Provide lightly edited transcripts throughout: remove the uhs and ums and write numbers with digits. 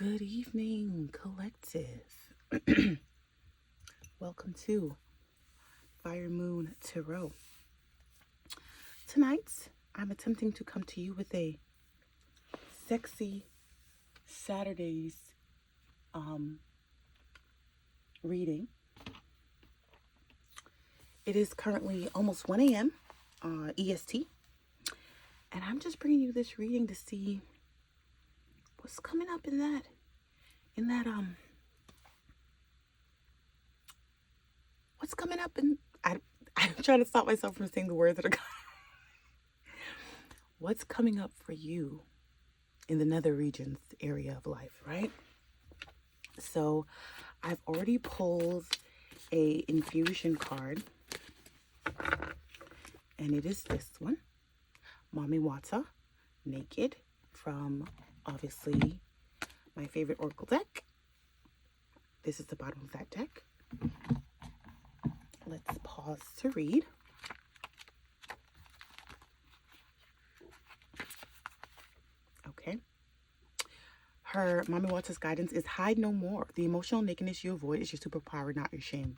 Good evening, collective. Welcome to Fire Moon Tarot. Tonight, I'm attempting to come to you with a sexy Saturdays reading. It is currently almost 1 a.m. EST, and I'm just bringing you this reading to see what's coming up in that what's coming up in I'm trying to stop myself from saying the words that are what's coming up for you in the nether regions area of life, right? So I've already pulled a infusion card, and it is this one, Mommy Wata, Naked, from obviously my favorite oracle deck. This is the bottom of that deck. Let's pause to read. Okay. Her Mommy Wata's guidance is hide no more. The emotional nakedness you avoid is your superpower, not your shame.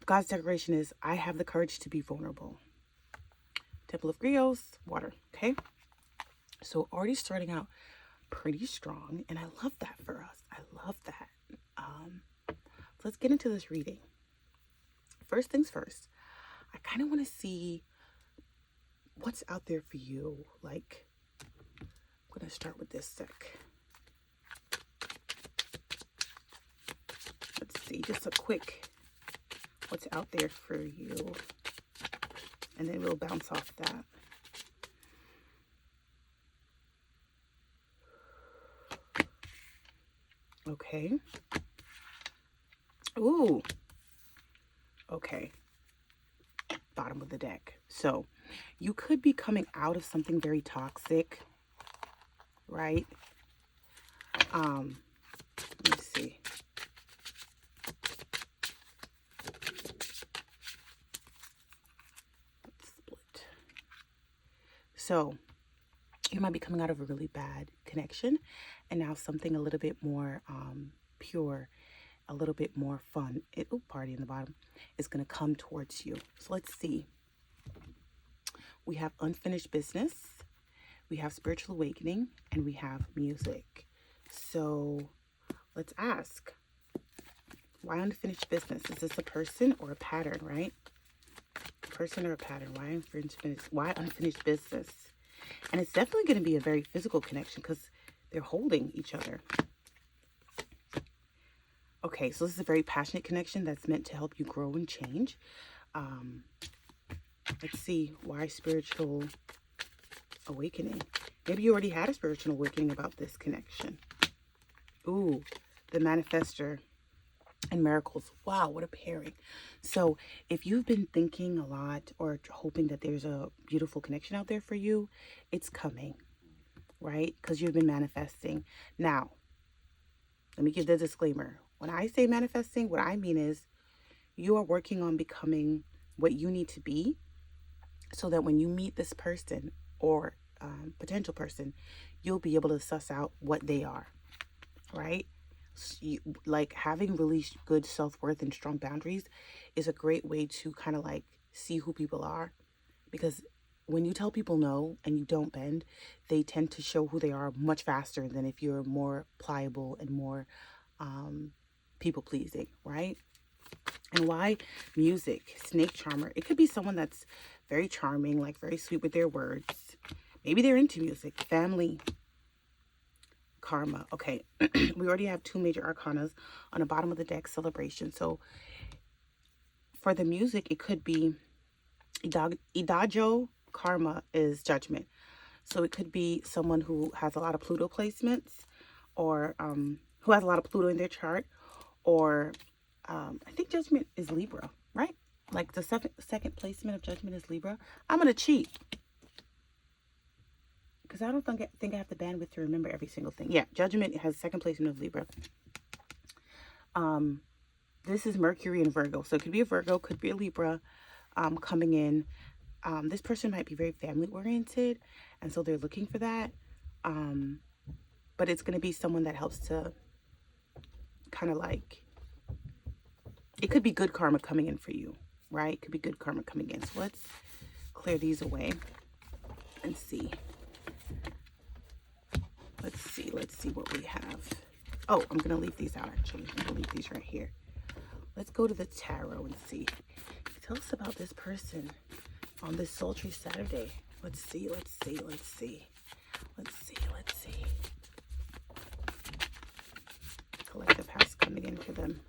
God's declaration is, I have the courage to be vulnerable. Temple of Grios, water. Okay. So already starting out pretty strong, and I love that for us. I love that. Let's get into this reading. First things first, I kind of want to see what's out there for you. Like, I'm going to start with this deck. Let's see, just a quick what's out there for you, and then we'll bounce off that. Okay. Ooh. Okay. Bottom of the deck. So you could be coming out of something very toxic, right? Let me see. Let's split. So you might be coming out of a really bad connection, and now something a little bit more pure, a little bit more fun. Party in the bottom is going to come towards you. So let's see. We have unfinished business, we have spiritual awakening, and we have music. So let's ask, why unfinished business? Is this a person or a pattern, right? A person or a pattern? Why unfinished business? And it's definitely going to be a very physical connection because they're holding each other. Okay, so this is a very passionate connection that's meant to help you grow and change. Let's see, why spiritual awakening? Maybe you already had a spiritual awakening about this connection. Ooh, the manifester and miracles. Wow, what a pairing. So if you've been thinking a lot or hoping that there's a beautiful connection out there for you, it's coming, right? Because you've been manifesting. Now, let me give the disclaimer. When I say manifesting, what I mean is you are working on becoming what you need to be so that when you meet this person or potential person, you'll be able to suss out what they are, right? Like having really good self-worth and strong boundaries is a great way to kind of like see who people are, because when you tell people no and you don't bend, they tend to show who they are much faster than if you're more pliable and more people pleasing, right? And why music? Snake charmer. It could be someone that's very charming, like very sweet with their words. Maybe they're into music. Family. Karma. Okay. We already have two major arcanas on the bottom of the deck. Celebration. So for the music, it could be Idajo. Karma is judgment. So it could be someone who has a lot of Pluto placements, or who has a lot of Pluto in their chart, or I think judgment is Libra, right? Like the second placement of judgment is Libra. I'm going to cheat because I don't think I have the bandwidth to remember every single thing. Yeah, judgment has second placement of Libra. This is Mercury and Virgo. So it could be a Virgo, could be a Libra coming in. This person might be very family oriented, and so they're looking for that. but it's going to be someone that helps to kind of like, it could be good karma coming in for you, right? It could be good karma coming in. So let's clear these away and see. Let's see what we have. Oh, I'm going to leave these out, actually. I'm going to leave these right here. Let's go to the tarot and see. Tell us about this person on this sultry Saturday. Let's see. Collective house coming in for them.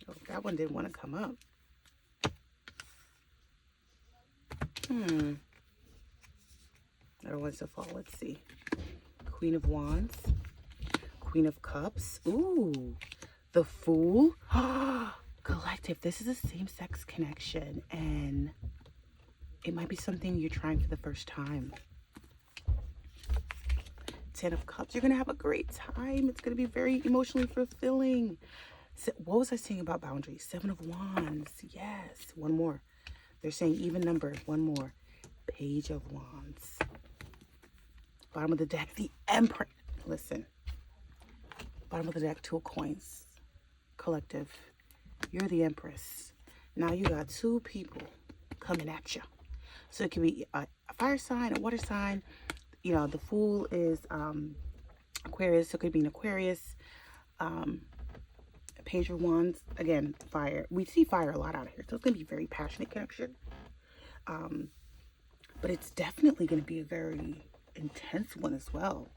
Oh, that one didn't want to come up. I don't want it to fall. Let's see. Queen of Wands. Queen of Cups. Ooh. The Fool. Collective. This is a same-sex connection. And it might be something you're trying for the first time. 10 of Cups. You're going to have a great time. It's going to be very emotionally fulfilling. So, what was I saying about boundaries? 7 of Wands. Yes. One more. They're saying even numbers. One more. Page of Wands. Bottom of the deck, the Emperor. Listen. Bottom of the deck, 2 of Coins. Collective. You're the Empress. Now you got 2 people coming at you. So it can be a fire sign, a water sign. You know, the Fool is Aquarius. So it could be an Aquarius. Page of Wands. Again, fire. We see fire a lot out here. So it's going to be a very passionate connection. But it's definitely going to be a very intense one as well.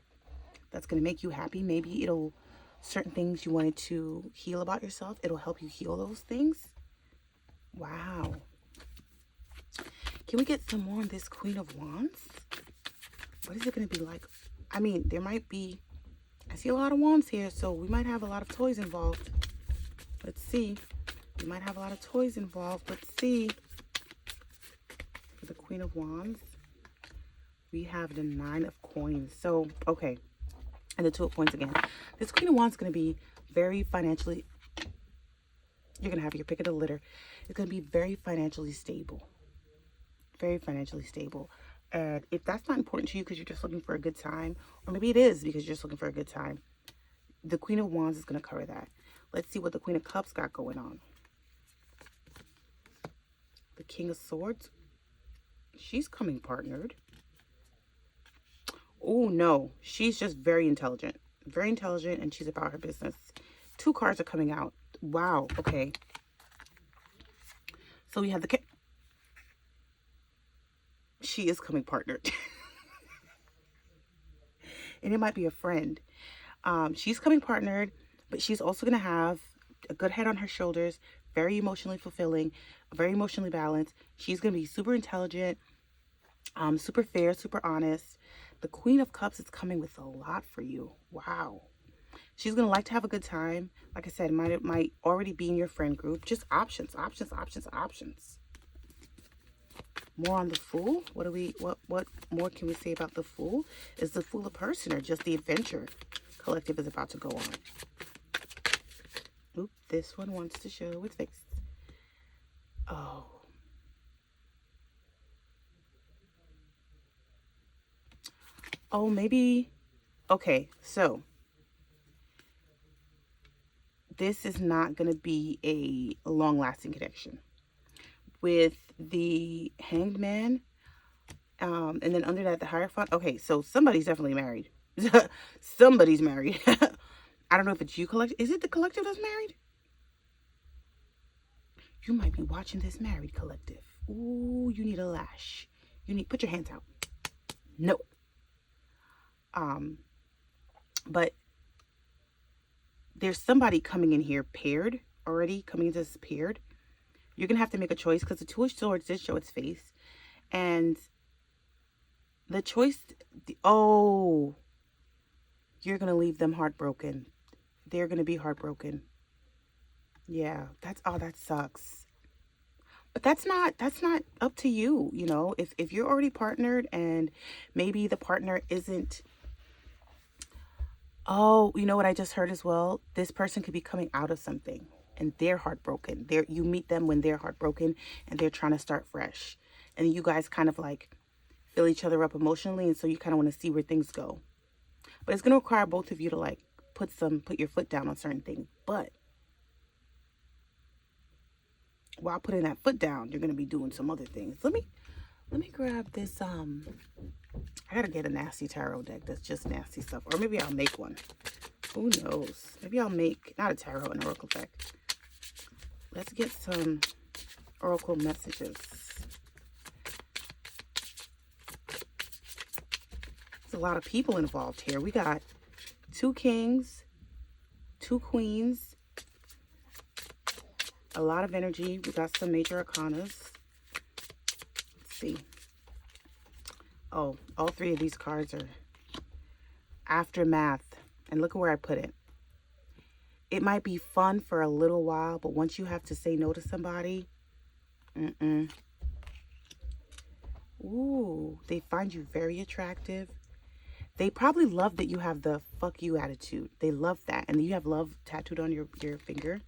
That's going to make you happy. Maybe it'll, certain things you wanted to heal about yourself, it'll help you heal those things. Wow. Can we get some more on this Queen of Wands? What is it going to be like? I mean, there might be, I see a lot of wands here, so we might have a lot of toys involved. Let's see. We might have a lot of toys involved. Let's see. For the Queen of Wands, we have the 9 of Coins. So, okay. And the 2 of Coins again. This Queen of Wands is going to be very financially, you're going to have your pick of the litter. It's going to be very financially stable. Very financially stable. And if that's not important to you because you're just looking for a good time, or maybe it is because you're just looking for a good time, the Queen of Wands is going to cover that. Let's see what the Queen of Cups got going on. The King of Swords. She's coming partnered. Oh, no. She's just very intelligent. Very intelligent, and she's about her business. 2 cards are coming out. Wow. Okay. So we have the... She is coming partnered. And it might be a friend. She's coming partnered, but she's also going to have a good head on her shoulders. Very emotionally fulfilling. Very emotionally balanced. She's going to be super intelligent. Super fair. Super honest. The Queen of Cups is coming with a lot for you. Wow. She's going to like to have a good time. Like I said, it might already be in your friend group. Just options. More on the Fool. What more can we say about the Fool? Is the Fool a person or just the adventure collective is about to go on? Oop, this one wants to show its face. Oh. Oh, maybe. Okay, so this is not going to be a long-lasting connection. With the Hanged Man, and then under that, the Hierophant. Okay, so somebody's definitely married. Somebody's married. I don't know if it's you, collective. Is it the collective that's married? You might be watching this married collective. Ooh, you need a lash. Put your hands out. No. But there's somebody coming in here paired already, coming into this paired. You're going to have to make a choice because the 2 of Swords did show its face. And the choice, you're going to leave them heartbroken. They're going to be heartbroken. Yeah, that sucks. But that's not up to you, you know. If you're already partnered and maybe the partner isn't, oh, you know what I just heard as well? This person could be coming out of something. And they're heartbroken. You meet them when they're heartbroken and they're trying to start fresh. And you guys kind of like fill each other up emotionally, and so you kind of want to see where things go. But it's going to require both of you to like put your foot down on certain things. But while putting that foot down, you're going to be doing some other things. Let me grab this. I gotta get a nasty tarot deck that's just nasty stuff, or maybe I'll make one. Who knows? Maybe I'll make not a tarot, an oracle deck. Let's get some oracle messages. There's a lot of people involved here. We got 2 kings, 2 queens, a lot of energy. We got some major arcanas. Let's see. Oh, all 3 of these cards are aftermath. And look at where I put it. It might be fun for a little while, but once you have to say no to somebody, Ooh, they find you very attractive. They probably love that you have the fuck you attitude. They love that. And you have love tattooed on your finger.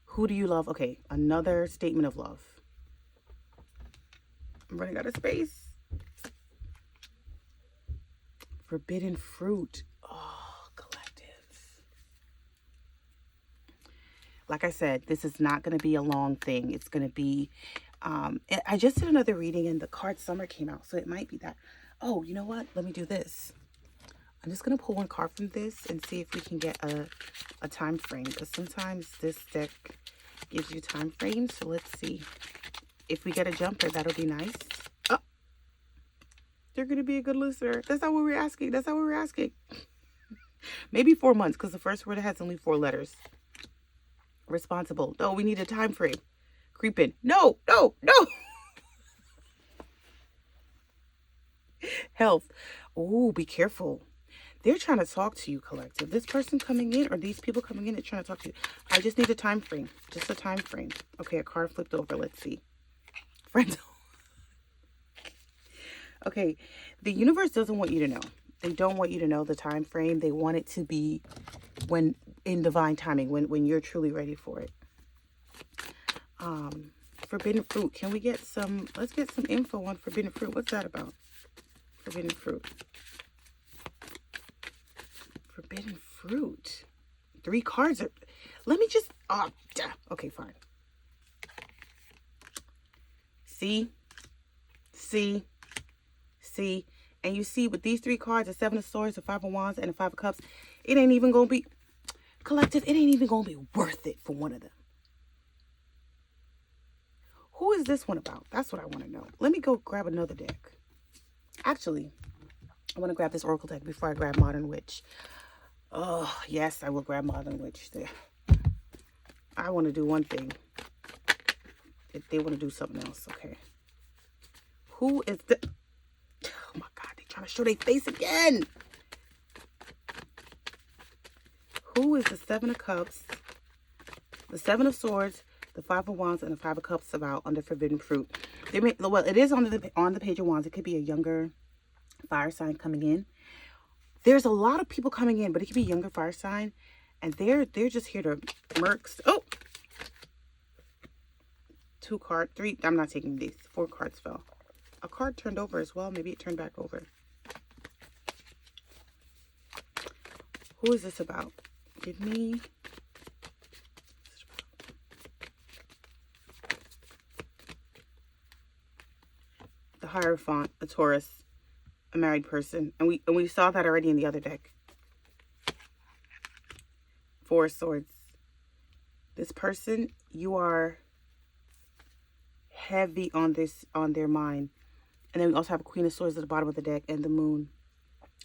Who do you love? Okay, another statement of love. I'm running out of space. Forbidden fruit. Oh, collective. Like I said, this is not going to be a long thing. It's going to be, I just did another reading and the card Summer came out. So it might be that. Oh, you know what? Let me do this. I'm just going to pull one card from this and see if we can get a time frame. Because sometimes this deck gives you time frames. So let's see. If we get a jumper, that'll be nice. Oh, you're going to be a good listener. That's not what we're asking. That's not what we're asking. Maybe 4 months, because the first word has only 4 letters. Responsible. No, we need a time frame. Creeping. No, no, no. Health. Oh, be careful. They're trying to talk to you, collective. This person coming in or these people coming in are trying to talk to you. I just need a time frame. Just a time frame. Okay, a card flipped over. Let's see. Friends. Okay, the universe doesn't want you to know. They don't want you to know the time frame. They want it to be when in divine timing, when you're truly ready for it. Forbidden fruit. Can we get some? Let's get some info on forbidden fruit. What's that about? Forbidden fruit. Forbidden fruit. 3 cards are. Let me just. Oh, okay, fine. See, and you see with these 3 cards, the 7 of Swords, the 5 of Wands, and the 5 of Cups, it ain't even gonna be collective. It ain't even gonna be worth it for one of them. Who is this one about? That's what I want to know. Let me go grab another deck. Actually, I want to grab this oracle deck before I grab Modern Witch. Oh yes, I will grab Modern Witch. There. I want to do one thing. If they want to do something else, okay. Who is the... Oh my God, they're trying to show their face again. Who is the 7 of Cups, the 7 of Swords, the 5 of Wands, and the 5 of Cups about under forbidden fruit? They may, well, it is on the Page of Wands. It could be a younger fire sign coming in. There's a lot of people coming in, but it could be a younger fire sign, and they're just here to mercs. Oh. 2 cards, 3. I'm not taking these. 4 cards fell. A card turned over as well. Maybe it turned back over. Who is this about? Give me. The Hierophant, a Taurus, a married person, and we saw that already in the other deck. 4 of Swords. This person, you are heavy on their mind. And then we also have a Queen of Swords at the bottom of the deck and the Moon.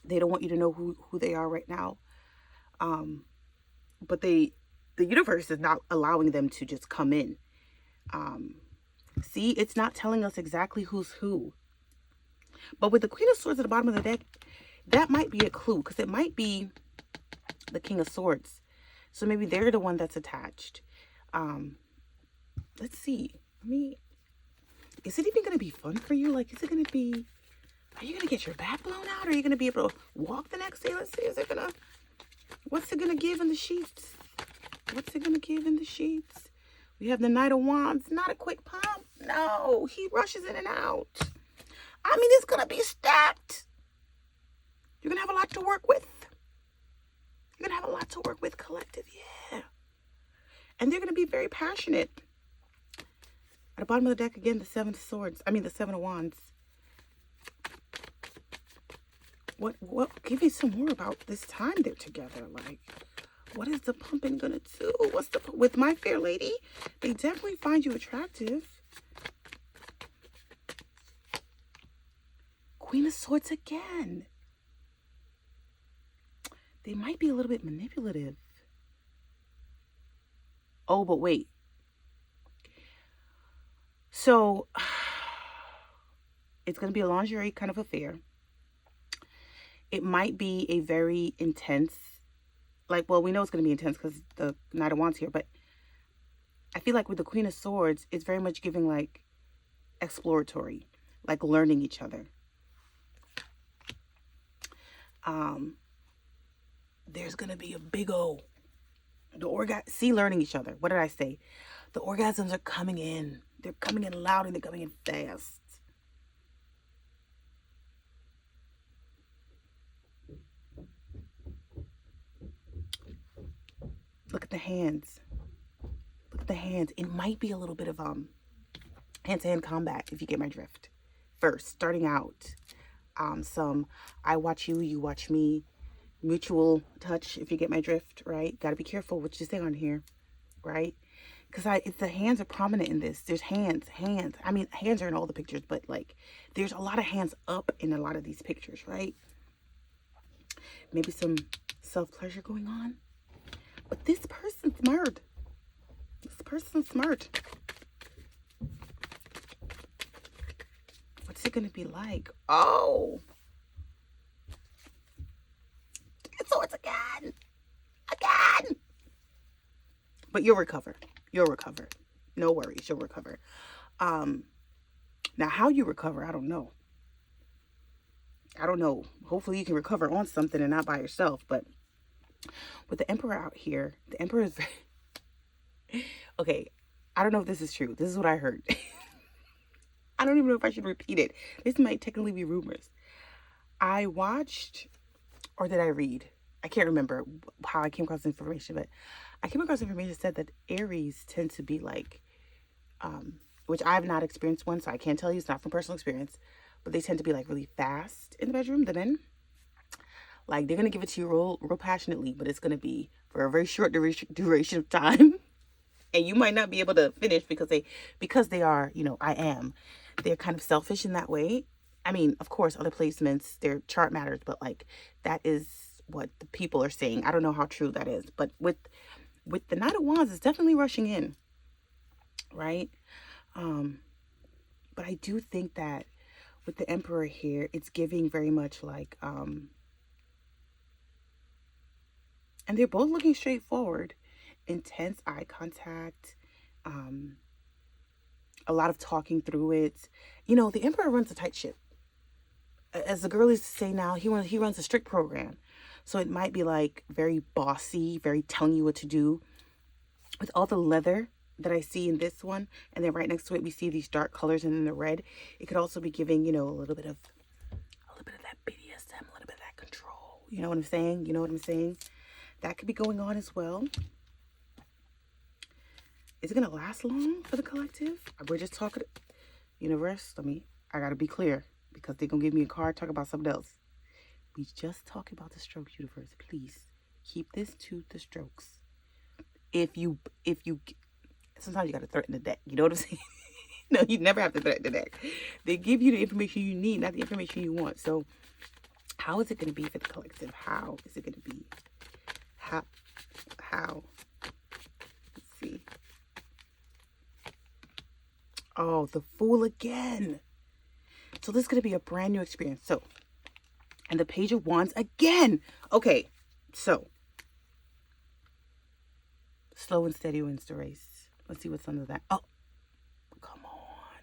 They don't want you to know who they are right now. But the universe is not allowing them to just come in. See, it's not telling us exactly who's who. But with the Queen of Swords at the bottom of the deck, that might be a clue, because it might be the King of Swords. So maybe they're the one that's attached. Let's see. Is it even going to be fun for you? Like, is it going to be, are you going to get your back blown out? Are you going to be able to walk the next day? Let's see. What's it going to give in the sheets? What's it going to give in the sheets? We have the Knight of Wands. Not a quick pump. No, he rushes in and out. I mean, it's going to be stacked. You're going to have a lot to work with. You're going to have a lot to work with, collective. Yeah. And they're going to be very passionate. At the bottom of the deck, again, the Seven of Swords. I mean, the Seven of Wands. What, give me some more about this time they're together. Like, what is the pumping gonna do? With my fair lady, they definitely find you attractive. Queen of Swords again. They might be a little bit manipulative. Oh, but wait. So, it's gonna be a lingerie kind of affair. It might be a very intense, like, well, we know it's going to be intense because the Knight of Wands here, but I feel like with the Queen of Swords, it's very much giving, like, exploratory, like learning each other. There's going to be a big O. Learning each other. What did I say? The orgasms are coming in. They're coming in loud and they're coming in fast. Look at the hands. Look at the hands. It might be a little bit of hand-to-hand combat, if you get my drift. First, starting out, some I watch you, you watch me, mutual touch, if you get my drift, right? Got to be careful what you say on here, right? Because the hands are prominent in this. There's hands. I mean, hands are in all the pictures, but like, there's a lot of hands up in a lot of these pictures, right? Maybe some self-pleasure going on. But this person's smart. This person's smart. What's it going to be like? Oh. So it's again. Again. But you'll recover. You'll recover. No worries. You'll recover. Now, how you recover, I don't know. I don't know. Hopefully you can recover on something and not by yourself. But with the Emperor out here, the Emperor is... Okay, I don't know if this is true. This is what I heard. I don't even know if I should repeat it. This might technically be rumors. I watched, or did I read? I can't remember how I came across the information, but I came across information that said that Aries tend to be like, which I have not experienced one, so I can't tell you. It's not from personal experience, but they tend to be like really fast in the bedroom, the men. Like, they're going to give it to you real passionately, but it's going to be for a very short duration of time. And you might not be able to finish because they are, you know, they're kind of selfish in that way. I mean, of course, other placements, their chart matters, but like, that is what the people are saying. I don't know how true that is, but with the Knight of Wands, it's definitely rushing in, right? But I do think that with the Emperor here, it's giving very much like, and they're both looking straightforward, intense eye contact, a lot of talking through it. You know, the Emperor runs a tight ship. As the girlies say now, he runs a strict program. So it might be like very bossy, very telling you what to do. With all the leather that I see in this one, and then right next to it, we see these dark colors and then the red. It could also be giving, you know, a little bit of that BDSM, a little bit of that control. You know what I'm saying? You know what I'm saying? That could be going on as well. Is it going to last long for the collective? We're just talking, universe, I got to be clear because they're going to give me a card, talk about something else. We just talk about the strokes, universe. Please keep this to the strokes. If you, sometimes you got to threaten the deck. You know what I'm saying? No, you never have to threaten the deck. They give you the information you need, not the information you want. So how is it going to be for the collective? How is it going to be? How? Let's see. Oh, the Fool again. So this is going to be a brand new experience. So, and the Page of Wands again. Okay, so slow and steady wins the race. Let's see what's under that. Oh, come on.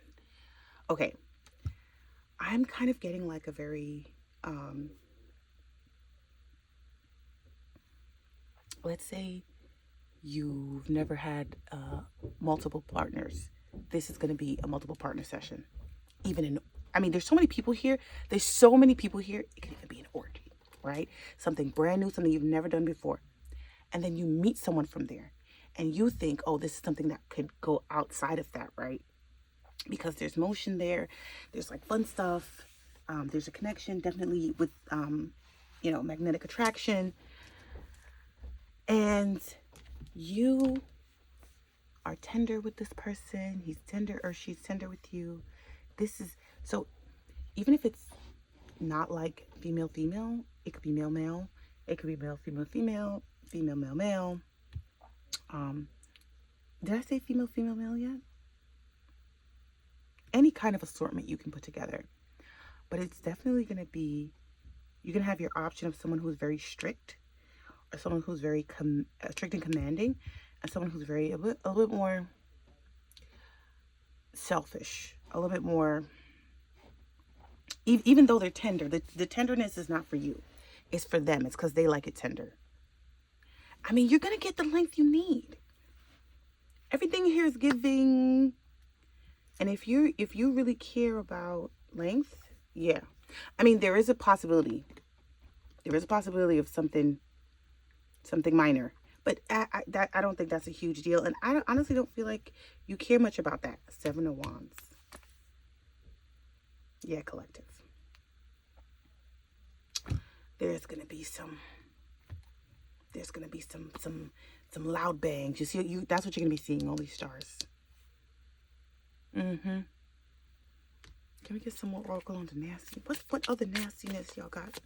Okay. I'm kind of getting like a very, let's say you've never had multiple partners. This is going to be a multiple partner session. Even in I mean, there's so many people here. There's so many people here. It could even be an orgy, right? Something brand new, something you've never done before. And then you meet someone from there and you think, oh, this is something that could go outside of that, right? Because there's motion there. There's like fun stuff. There's a connection definitely with, magnetic attraction. And you are tender with this person. He's tender or she's tender with you. So even if it's not like female, it could be male, male. It could be male, female, female, female, male, male. Did I say female, female, male yet? Any kind of assortment you can put together. But it's definitely going to be, you're going to have your option of someone who's very strict, or someone who's very strict and commanding, and someone who's a little bit more selfish, a little bit more, even though they're tender, the tenderness is not for you. It's for them. It's because they like it tender. I mean, you're going to get the length you need. Everything here is giving. And if you really care about length, yeah. I mean, there is a possibility. There is a possibility of something minor. But I don't think that's a huge deal. And I honestly don't feel like you care much about that. 7 of Wands. Yeah, collective. There's going to be some loud bangs. You see, that's what you're going to be seeing, all these stars. Can we get some more oracle on the nasty? What other nastiness y'all got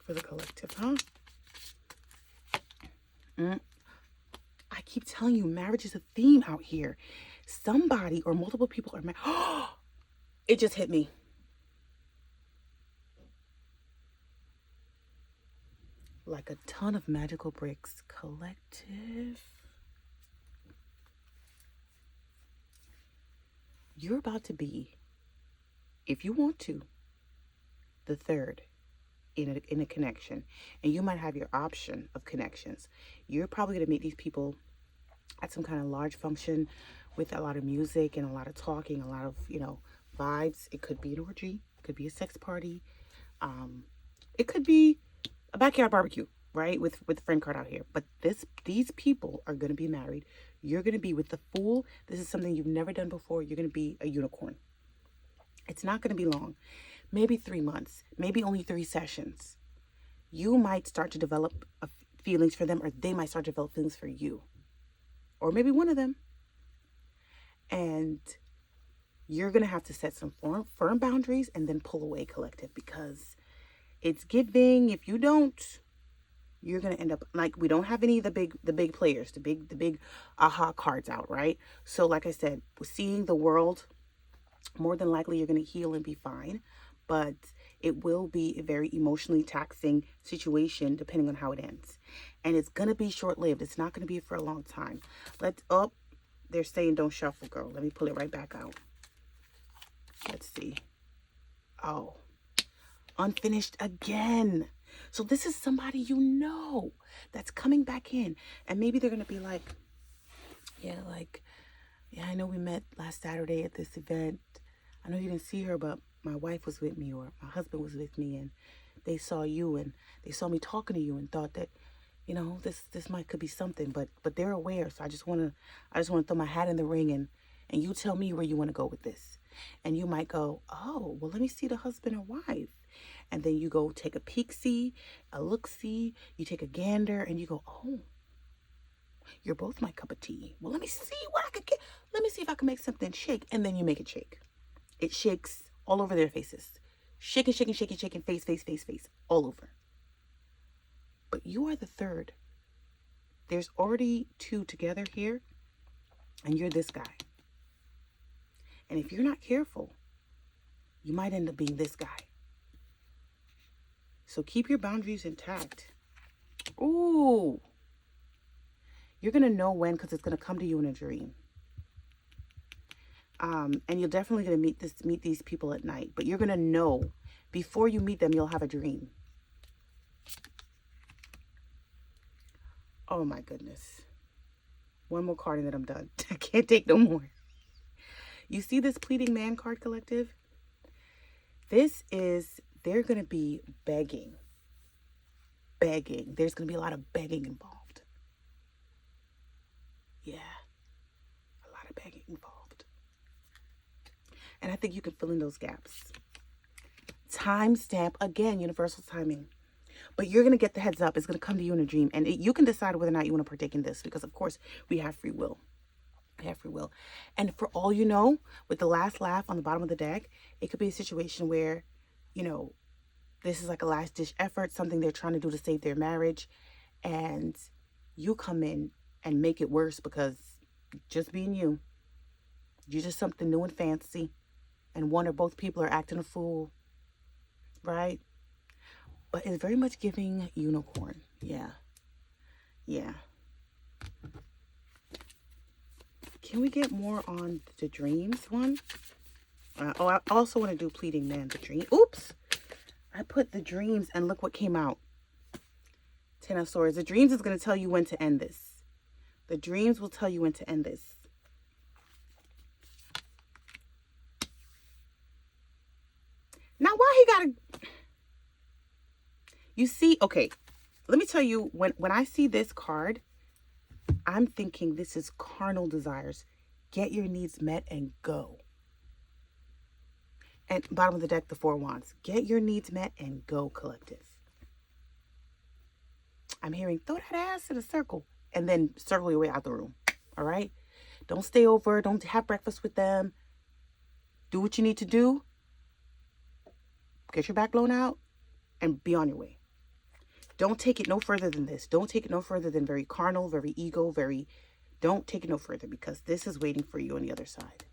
for the collective, huh? I keep telling you, marriage is a theme out here. Somebody or multiple people are married. It just hit me. Like a ton of magical bricks. Collective. You're about to be, if you want to, the third in a connection. And you might have your option of connections. You're probably going to meet these people at some kind of large function with a lot of music and a lot of talking, a lot of, vibes. It could be an orgy. It could be a sex party. It could be a backyard barbecue, right? With the friend card out here. But these people are going to be married. You're going to be with the Fool. This is something you've never done before. You're going to be a unicorn. It's not going to be long. Maybe 3 months. Maybe only 3 sessions. You might start to develop feelings for them, or they might start to develop feelings for you. Or maybe one of them. And you're going to have to set some firm boundaries and then pull away, collective, because it's giving. If you don't, you're going to end up like, we don't have any of the big players, the big aha cards out, right? So like I said, seeing the world, more than likely you're going to heal and be fine, but it will be a very emotionally taxing situation depending on how it ends. And it's going to be short-lived. It's not going to be for a long time. They're saying don't shuffle, girl. Let me pull it right back out. Let's see. Oh, unfinished again. So this is somebody that's coming back in. And maybe they're going to be like, yeah, I know we met last Saturday at this event. I know you didn't see her, but my wife was with me, or my husband was with me, and they saw you and they saw me talking to you and thought that, this could be something, but they're aware. So I just want to throw my hat in the ring and you tell me where you want to go with this. And you might go, oh, well, let me see the husband or wife. And then you go take a peek-see, a look-see, you take a gander, and you go, oh, you're both my cup of tea. Well, let me see what I could get. Let me see if I can make something shake. And then you make it shake. It shakes all over their faces. Shaking, shaking, shaking, shaking, face, all over. But you are the third. There's already 2 together here, and you're this guy. And if you're not careful, you might end up being this guy. So keep your boundaries intact. Ooh. You're going to know when, because it's going to come to you in a dream. And you're definitely going to meet these people at night. But you're going to know, before you meet them, you'll have a dream. Oh my goodness. One more card and then I'm done. I can't take no more. You see this pleading man card, collective? This is, they're going to be begging. Begging. There's going to be a lot of begging involved. Yeah. A lot of begging involved. And I think you can fill in those gaps. Timestamp, again, universal timing. But you're going to get the heads up. It's going to come to you in a dream. And you can decide whether or not you want to partake in this. Because, of course, we have free will. We have free will. And for all you know, with the last laugh on the bottom of the deck, it could be a situation where, you know, this is like a last ditch effort, something they're trying to do to save their marriage. And you come in and make it worse because just being you, you're just something new and fancy. And one or both people are acting a fool. Right? But it's very much giving unicorn. Yeah. Yeah. Can we get more on the dreams one? I also want to do pleading man, the dream. Oops. I put the dreams and look what came out. Ten of Swords. The dreams is going to tell you when to end this. The dreams will tell you when to end this. Now, why he got to... You see, okay, let me tell you, when I see this card, I'm thinking this is carnal desires. Get your needs met and go. And bottom of the deck, the Four Wands. Get your needs met and go, collective. I'm hearing, throw that ass in a circle. And then circle your way out the room. All right? Don't stay over. Don't have breakfast with them. Do what you need to do. Get your back blown out. And be on your way. Don't take it no further than this. Don't take it no further than very carnal, very ego, very... Don't take it no further because this is waiting for you on the other side.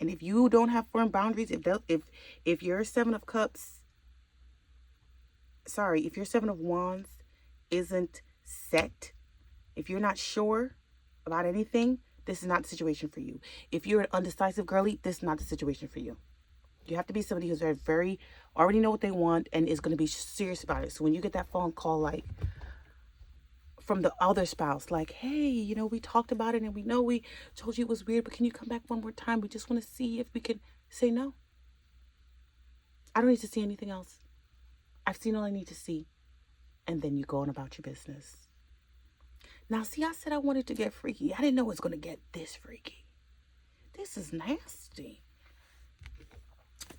And if you don't have firm boundaries, if your Seven of Cups... Sorry, if your Seven of Wands isn't set, if you're not sure about anything, this is not the situation for you. If you're an undecisive girly, this is not the situation for you. You have to be somebody who's very already know what they want and is going to be serious about it. So when you get that phone call, like from the other spouse, like, hey, you know, we talked about it and we know we told you it was weird, but can you come back one more time? We just want to see if we can say no. I don't need to see anything else. I've seen all I need to see. And then you go on about your business. Now, see, I said I wanted to get freaky. I didn't know it was going to get this freaky. This is nasty.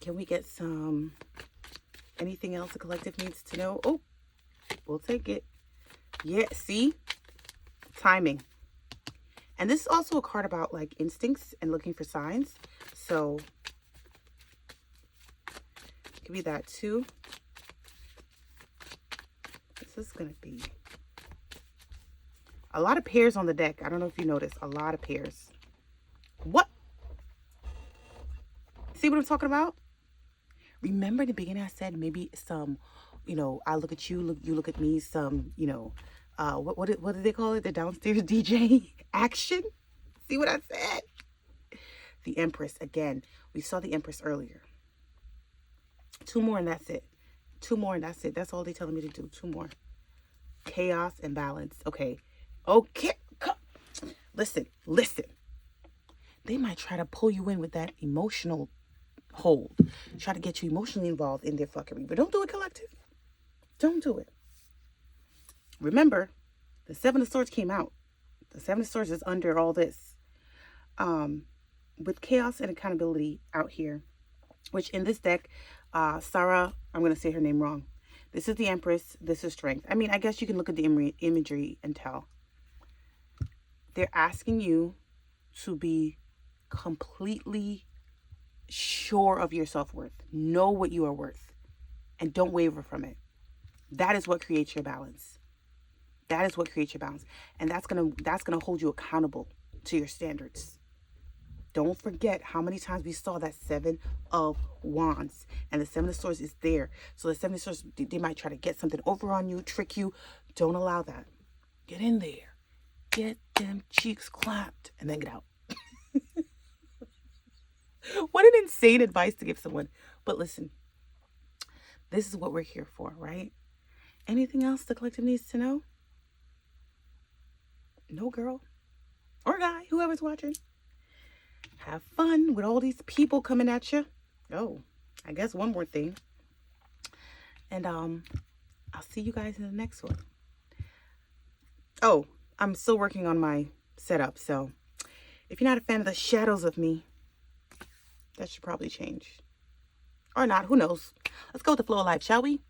Can we get some, anything else the collective needs to know? Oh, we'll take it. Yeah, see? Timing. And this is also a card about like instincts and looking for signs. So, it could be that too. This is going to be a lot of pairs on the deck. I don't know if you noticed. A lot of pairs. What? See what I'm talking about? Remember in the beginning I said maybe some, you know, I look at you, you look at me, some, you know, what did they call it? The downstairs DJ action? See what I said? The Empress, again, we saw the Empress earlier. 2 more and that's it. 2 more and that's it. That's all they're telling me to do. 2 more. Chaos and balance. Okay. Okay. Listen. They might try to pull you in with that emotional hold. Try to get you emotionally involved in their fuckery. But don't do it, collective. Don't do it. Remember, the Seven of Swords came out. The Seven of Swords is under all this. With chaos and accountability out here, which in this deck, Sarah, I'm going to say her name wrong. This is the Empress. This is Strength. I mean, I guess you can look at the imagery and tell. They're asking you to be completely sure of your self-worth. Know what you are worth. And don't waver from it. That is what creates your balance. That is what creates your balance. And that's gonna hold you accountable to your standards. Don't forget how many times we saw that Seven of Wands. And the Seven of Swords is there. So the Seven of Swords, they might try to get something over on you, trick you. Don't allow that. Get in there. Get them cheeks clapped. And then get out. What an insane advice to give someone. But listen, this is what we're here for, right? Anything else the collective needs to know? No, girl. Or guy, whoever's watching. Have fun with all these people coming at you. Oh, I guess one more thing. And I'll see you guys in the next one. Oh, I'm still working on my setup, so if you're not a fan of the shadows of me, that should probably change. Or not, who knows? Let's go with the flow of life, shall we?